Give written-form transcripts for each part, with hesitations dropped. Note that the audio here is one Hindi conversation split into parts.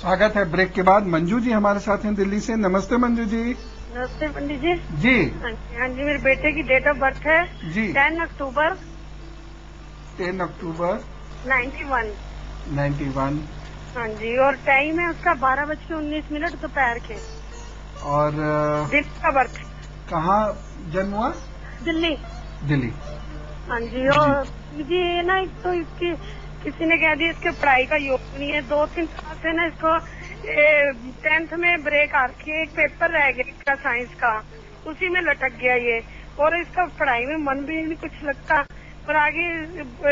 स्वागत है ब्रेक के बाद। मंजू जी हमारे साथ हैं दिल्ली से। नमस्ते मंजू जी। नमस्ते पंडित जी। जी हाँ जी, मेरे बेटे की डेट ऑफ बर्थ है जी 10 अक्टूबर 10 अक्टूबर 91। 91। हाँ जी, और टाइम है उसका 12:19 दोपहर के। और दिन का बर्थ कहाँ जन्म हुआ? दिल्ली। दिल्ली। हाँ जी, और जी ये ना एक तो इसकी किसी ने कह दिया इसके पढ़ाई का योग नहीं है। 2-3 साल से ना इसको 10th में ब्रेक आ रखी है। एक पेपर रह गया इसका साइंस का, उसी में लटक गया ये। और इसका पढ़ाई में मन भी नहीं कुछ लगता। और आगे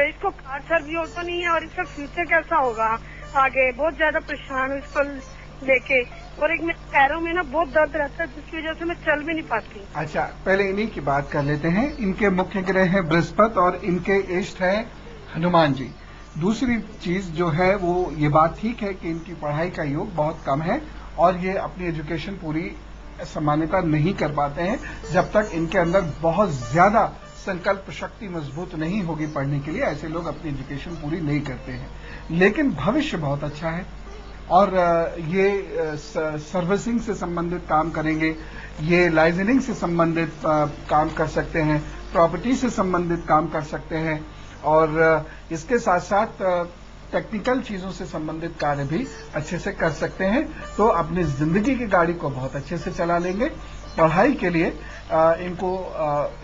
इसको कार भी तो नहीं है, और इसका फ्यूचर कैसा होगा आगे। बहुत ज्यादा परेशान हूँ इसको लेके। और एक मेरे पैरों में ना बहुत दर्द रहता है, जिसकी वजह से मैं चल भी नहीं पाती। अच्छा, पहले इन्हीं की बात कर लेते हैं। इनके मुख्य ग्रह है बृहस्पति और इनके इष्ट है हनुमान जी। दूसरी चीज जो है वो ये बात ठीक है कि इनकी पढ़ाई का योग बहुत कम है और ये अपनी एजुकेशन पूरी सामान्यता नहीं कर पाते हैं जब तक इनके अंदर बहुत ज्यादा संकल्प शक्ति मजबूत नहीं होगी पढ़ने के लिए। ऐसे लोग अपनी एजुकेशन पूरी नहीं करते हैं, लेकिन भविष्य बहुत अच्छा है। और ये सर्विसिंग से संबंधित काम करेंगे, ये लाइसेंसिंग से संबंधित काम कर सकते हैं, प्रॉपर्टी से संबंधित काम कर सकते हैं, और इसके साथ साथ टेक्निकल चीजों से संबंधित कार्य भी अच्छे से कर सकते हैं। तो अपनी जिंदगी की गाड़ी को बहुत अच्छे से चला लेंगे। पढ़ाई के लिए इनको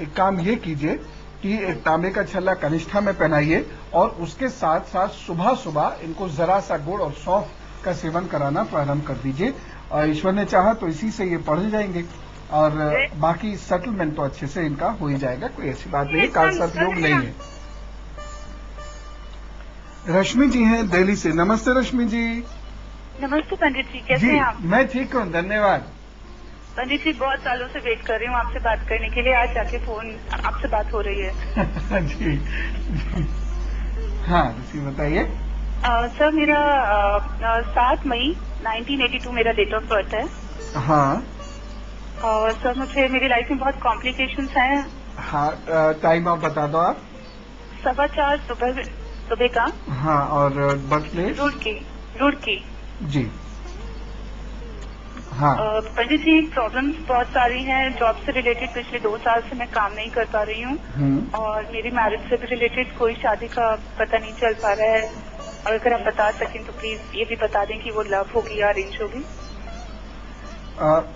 एक काम ये कीजिए कि एक तांबे का छल्ला कनिष्ठा में पहनाइए और उसके साथ साथ सुबह सुबह इनको जरा सा गुड़ और सौंफ का सेवन कराना प्रारंभ कर दीजिए। ईश्वर ने चाहा तो इसी से ये पढ़ जाएंगे और बाकी सेटलमेंट तो अच्छे से इनका हो ही जाएगा। कोई ऐसी बात नहीं है, काल सर्पयोग नहीं है। रश्मि जी हैं दिल्ली से। नमस्ते रश्मि जी। नमस्ते पंडित जी, कैसे हैं आप? मैं ठीक हूँ, धन्यवाद। पंडित जी बहुत सालों से वेट कर रही हूँ आपसे बात करने के लिए। आज जाके फोन आपसे बात हो रही है। जी हाँ जी, बताइए। सर मेरा 7 मई 1982 मेरा डेट ऑफ बर्थ है। हाँ। और सर मुझे मेरी लाइफ में बहुत कॉम्प्लिकेशंस हैं। हाँ, टाइम आप बता दो आप। 4:15 सुबह का। हाँ, और बर्थ प्लेस? रुड़की। जी हाँ। पंडित जी प्रॉब्लम्स बहुत सारी हैं। जॉब से रिलेटेड पिछले 2 साल से मैं काम नहीं कर पा रही हूँ, और मेरी मैरिज से भी रिलेटेड कोई शादी का पता नहीं चल पा रहा है। और अगर आप बता सकें तो प्लीज ये भी बता दें कि वो लव होगी या अरेंज होगी।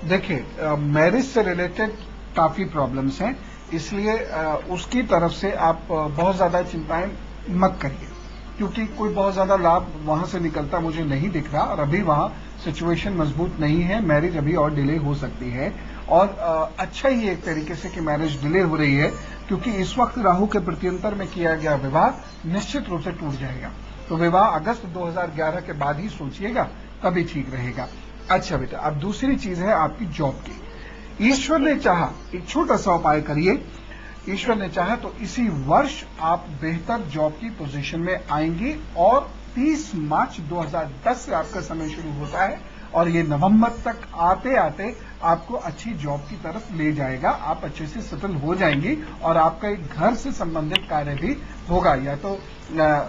देखिए, मैरिज से रिलेटेड काफी प्रॉब्लम्स हैं, इसलिए उसकी तरफ से आप बहुत ज्यादा चिंताएं मत करिए, क्योंकि कोई बहुत ज्यादा लाभ वहां से निकलता मुझे नहीं दिख रहा। और अभी वहां सिचुएशन मजबूत नहीं है, मैरिज अभी और डिले हो सकती है। और अच्छा ही एक तरीके से कि मैरिज डिले हो रही है, क्योंकि इस वक्त राहु के प्रत्यंतर में किया गया विवाह निश्चित रूप से टूट जाएगा। तो विवाह अगस्त 2011 के बाद ही सोचिएगा, तभी ठीक रहेगा। अच्छा बेटा, अब दूसरी चीज है आपकी जॉब की। ईश्वर ने चाहा, एक छोटा सा उपाय करिए। ईश्वर ने चाहा तो इसी वर्ष आप बेहतर जॉब की पोजीशन में आएंगे, और 30 मार्च 2010 से आपका समय शुरू होता है और ये नवंबर तक आते आते आपको अच्छी जॉब की तरफ ले जाएगा। आप अच्छे से सेटल हो जाएंगी और आपका एक घर से संबंधित कार्य भी होगा, या तो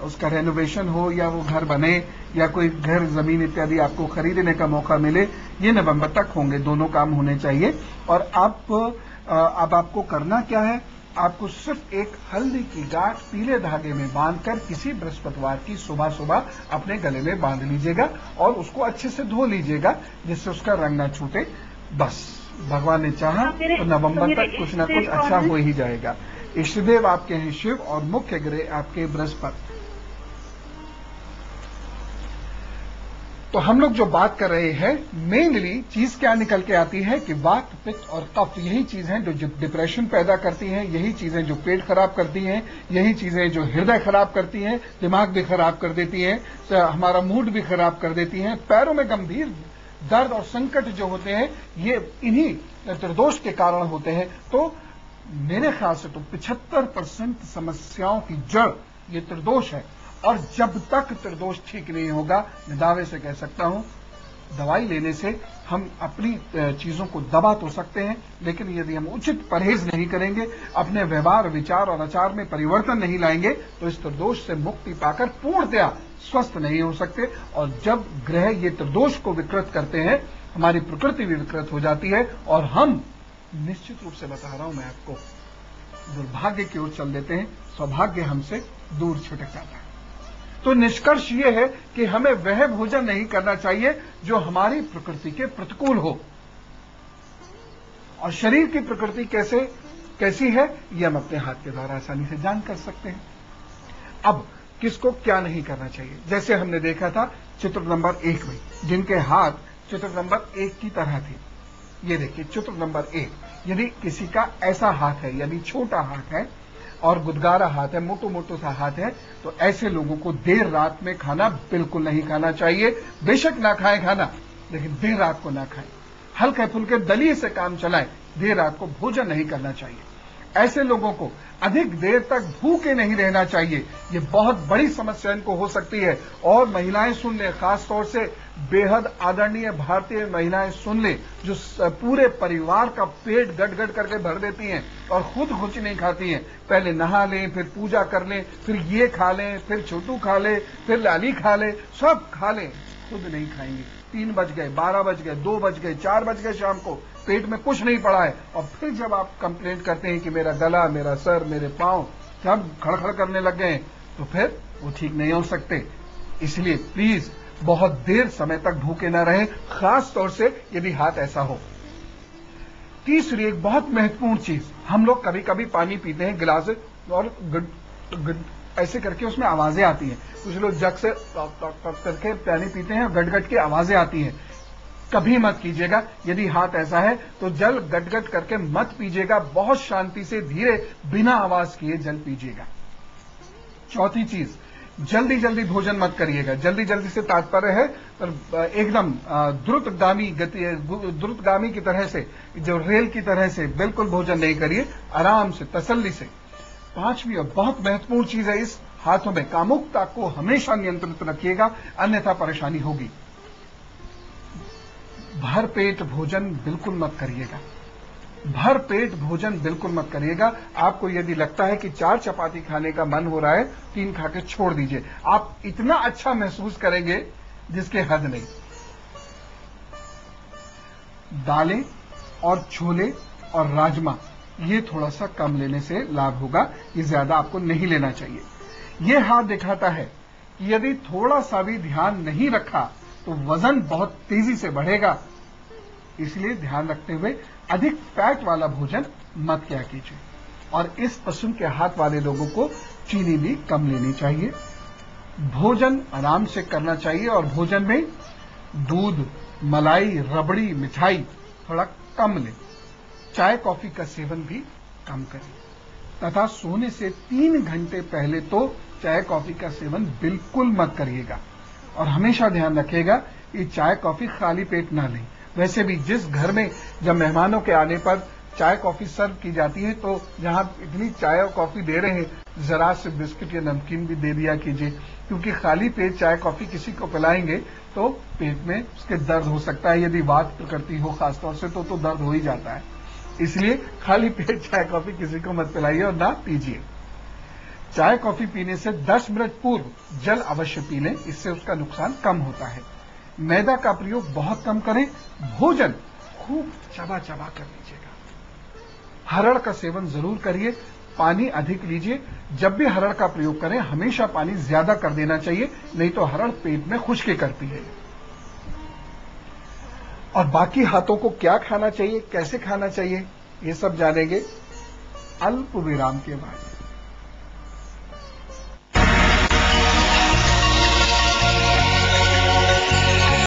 उसका रेनोवेशन हो, या वो घर बने, या कोई घर जमीन इत्यादि आपको खरीदने का मौका मिले। ये नवंबर तक होंगे, दोनों काम होने चाहिए। और अब आपको करना क्या है, आपको सिर्फ एक हल्दी की गांठ पीले धागे में बांधकर किसी बृहस्पतिवार की सुबह सुबह अपने गले में बांध लीजिएगा और उसको अच्छे से धो लीजिएगा, जिससे उसका रंग ना छूटे। बस भगवान ने चाहा तो नवंबर तक कुछ ना कुछ अच्छा हो ही जाएगा। इष्टदेव आपके हैं शिव और मुख्य ग्रह आपके बृहस्पति। तो हम लोग जो बात कर रहे हैं, मेनली चीज क्या निकल के आती है कि वात, पित्त और कफ यही चीज हैं जो डिप्रेशन पैदा करती हैं, यही चीजें जो पेट खराब करती हैं, यही चीजें जो हृदय खराब करती हैं, दिमाग भी खराब कर देती हैं, हमारा मूड भी खराब कर देती हैं। पैरों में गंभीर दर्द और संकट जो होते हैं, ये इन्हीं त्रिदोष के कारण होते हैं। तो मेरे ख्याल से तो 75% समस्याओं की जड़ ये त्रिदोष है, और जब तक त्रिदोष ठीक नहीं होगा, मैं दावे से कह सकता हूं, दवाई लेने से हम अपनी चीजों को दबा तो सकते हैं, लेकिन यदि हम उचित परहेज नहीं करेंगे, अपने व्यवहार, विचार और आचार में परिवर्तन नहीं लाएंगे, तो इस त्रिदोष से मुक्ति पाकर पूर्णतया स्वस्थ नहीं हो सकते। और जब ग्रह ये त्रिदोष को विकृत करते हैं, हमारी प्रकृति भी विकृत हो जाती है और हम निश्चित रूप से बता रहा हूं मैं आपको, दुर्भाग्य की ओर चल देते हैं, सौभाग्य हमसे दूर छिटक जाता है। तो निष्कर्ष ये है कि हमें वह भोजन नहीं करना चाहिए जो हमारी प्रकृति के प्रतिकूल हो। और शरीर की प्रकृति कैसी है, यह हम अपने हाथ के द्वारा आसानी से जान कर सकते हैं। अब किसको क्या नहीं करना चाहिए, जैसे हमने देखा था चित्र नंबर 1 में, जिनके हाथ चित्र नंबर 1 की तरह थे। ये देखिए चित्र नंबर 1, यदि किसी का ऐसा हाथ है, यानी छोटा हाथ है और गुदगारा हाथ है, मोटो मोटो सा हाथ है, तो ऐसे लोगों को देर रात में खाना बिल्कुल नहीं खाना चाहिए। बेशक ना खाएं खाना, लेकिन देर रात को ना खाएं। हल्के फुल्के दलिए से काम चलाएं, देर रात को भोजन नहीं करना चाहिए। ऐसे लोगों को अधिक देर तक भूखे नहीं रहना चाहिए, ये बहुत बड़ी समस्या इनको हो सकती है। और महिलाएं सुन ले, खास तौर से बेहद आदरणीय भारतीय महिलाएं सुन ले, जो पूरे परिवार का पेट गट गट करके भर देती हैं और खुद कुछ नहीं खाती हैं। पहले नहा लें, फिर पूजा कर लें, फिर ये खा लें, फिर छोटू खा ले, फिर लाली खा ले, सब खा लें, खुद नहीं खाएंगे। 3 बज गए, 12 बज गए, 2 बज गए, 4 बज गए शाम को, पेट में कुछ नहीं पड़ा है। और फिर जब आप कंप्लेंट करते हैं कि मेरा गला, मेरा सर, मेरे पांव सब खड़खड़ करने लग गए, तो फिर वो ठीक नहीं हो सकते। इसलिए प्लीज बहुत देर समय तक भूखे ना रहें, खास तौर से यदि हाथ ऐसा हो। तीसरी एक बहुत महत्वपूर्ण चीज, हम लोग कभी कभी पानी पीते हैं गिलास और ऐसे करके उसमें आवाजें आती हैं। कुछ लोग जग से करके पानी पीते हैं और गट-गट की आवाजें आती हैं। कभी मत कीजिएगा। यदि हाथ ऐसा है तो जल गट-गट करके मत पीजिएगा, बहुत शांति से धीरे बिना आवाज किए जल पीजिएगा। चौथी चीज, जल्दी जल्दी भोजन मत करिएगा। जल्दी जल्दी से तात्पर्य है एकदम द्रुतगामी की तरह से, जो रेल की तरह से बिल्कुल भोजन नहीं करिए, आराम से, तसल्ली से। पांचवी और बहुत महत्वपूर्ण चीज है इस हाथों में, कामुकता को हमेशा नियंत्रित रखिएगा, अन्यथा परेशानी होगी। भर पेट भोजन बिल्कुल मत करिएगा, भर पेट भोजन बिल्कुल मत करिएगा। आपको यदि लगता है कि 4 चपाती खाने का मन हो रहा है, 3 खा के छोड़ दीजिए, आप इतना अच्छा महसूस करेंगे जिसके हद नहीं। दालें और छोले और राजमा ये थोड़ा सा कम लेने से लाभ होगा, ये ज्यादा आपको नहीं लेना चाहिए। ये हाथ दिखाता है कि यदि थोड़ा सा भी ध्यान नहीं रखा तो वजन बहुत तेजी से बढ़ेगा। इसलिए ध्यान रखते हुए अधिक फैट वाला भोजन मत किया कीजिए। और इस पशु के हाथ वाले लोगों को चीनी भी कम लेनी चाहिए। भोजन आराम से करना चाहिए और भोजन में दूध, मलाई, रबड़ी, मिठाई थोड़ा कम लें। चाय कॉफी का सेवन भी कम करें तथा सोने से 3 घंटे पहले तो चाय कॉफी का सेवन बिल्कुल मत करिएगा। और हमेशा ध्यान रखिएगा कि चाय कॉफी खाली पेट ना लें। वैसे भी जिस घर में जब मेहमानों के आने पर चाय कॉफी सर्व की जाती है, तो जहां इतनी चाय और कॉफी दे रहे हैं, जरा से बिस्किट या नमकीन भी दे दिया कीजिए, क्योंकि खाली पेट चाय कॉफी किसी को पिलाएंगे तो पेट में उसके दर्द हो सकता है। यदि वात प्रकृति हो खासतौर से तो दर्द हो ही जाता है। इसलिए खाली पेट चाय कॉफी किसी को मत पिलाइए और ना पीजिए। चाय कॉफी पीने से 10 मिनट पूर्व जल अवश्य पी लें, इससे उसका नुकसान कम होता है। मैदा का प्रयोग बहुत कम करें। भोजन खूब चबा चबा कर लीजिएगा। हरड़ का सेवन जरूर करिए। पानी अधिक लीजिए। जब भी हरड़ का प्रयोग करें हमेशा पानी ज्यादा कर देना चाहिए, नहीं तो हरड़ पेट में खुश्की करती है। और बाकी हाथों को क्या खाना चाहिए, कैसे खाना चाहिए, ये सब जानेंगे अल्प विराम के बाद।